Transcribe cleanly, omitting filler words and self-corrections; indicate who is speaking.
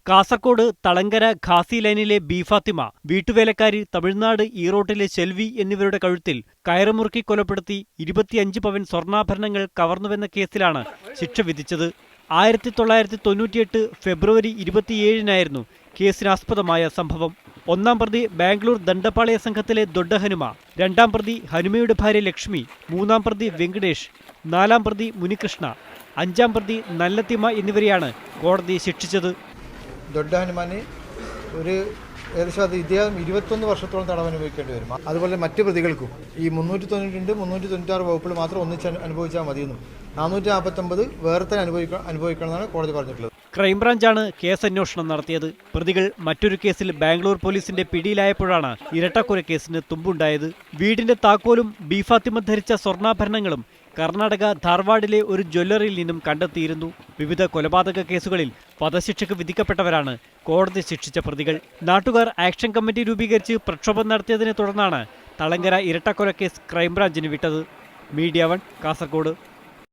Speaker 1: കാസർകോട് തളങ്കര ഖാസി ലൈനിലെ ബി ഫാത്തിമ, വീട്ടുവേലക്കാരി തമിഴ്നാട് ഈറോട്ടിലെ ശെൽവി എന്നിവരുടെ കഴുത്തിൽ കയറുമുറുക്കി കൊലപ്പെടുത്തി 25 പവൻ സ്വർണ്ണാഭരണങ്ങൾ കവർന്നുവെന്ന കേസിലാണ് ശിക്ഷ വിധിച്ചത്. 1998 ഫെബ്രുവരി 27-നായിരുന്നു കേസിനാസ്പദമായ സംഭവം. ഒന്നാം പ്രതി ബാംഗ്ലൂർ ദണ്ഡപാളയ സംഘത്തിലെ ദൊഡ്ഡ ഹനുമ, രണ്ടാം പ്രതി ഹനുമയുടെ ഭാര്യ ലക്ഷ്മി, മൂന്നാം പ്രതി വെങ്കടേഷ്, നാലാം പ്രതി മുനികൃഷ്ണ, അഞ്ചാം പ്രതി നല്ലത്തിമ എന്നിവരെയാണ് കോടതി ശിക്ഷിച്ചത്.
Speaker 2: ദൊഡ്ഡ ഹനുമാന് ഏകദേശം ഇദ്ദേഹം 21 വർഷത്തോളം തടവ് അനുഭവിക്കേണ്ടി വരും. അതുപോലെ മറ്റ് പ്രതികൾക്കും ഈ 392, 396 വകുപ്പിൽ മാത്രം ഒന്നിച്ച് അനുഭവിച്ചാൽ മതിയെന്നും 449 വേറെ തന്നെ അനുഭവിക്കണമെന്നാണ് കോടതി പറഞ്ഞിട്ടുള്ളത്.
Speaker 1: ക്രൈംബ്രാഞ്ചാണ് കേസന്വേഷണം നടത്തിയത്. പ്രതികൾ മറ്റൊരു കേസിൽ ബാംഗ്ലൂർ പോലീസിന്റെ പിടിയിലായപ്പോഴാണ് ഇരട്ടക്കൊല കേസിന് തുമ്പുണ്ടായത്. വീടിന്റെ താക്കോലും ബി ഫാത്തിമ ധരിച്ച സ്വർണ്ണാഭരണങ്ങളും കർണാടക ധാർവാഡിലെ ഒരു ജ്വല്ലറിയിൽ നിന്നും കണ്ടെത്തിയിരുന്നു. വിവിധ കൊലപാതക കേസുകളിൽ വധശിക്ഷയ്ക്ക് വിധിക്കപ്പെട്ടവരാണ് കോടതി ശിക്ഷിച്ച പ്രതികൾ. നാട്ടുകാർ ആക്ഷൻ കമ്മിറ്റി രൂപീകരിച്ച് പ്രക്ഷോഭം നടത്തിയതിനെ തുടർന്നാണ് തളങ്കര ഇരട്ടക്കൊല കേസ് ക്രൈംബ്രാഞ്ചിന് വിട്ടത്. മീഡിയ 1 കാസർകോട്.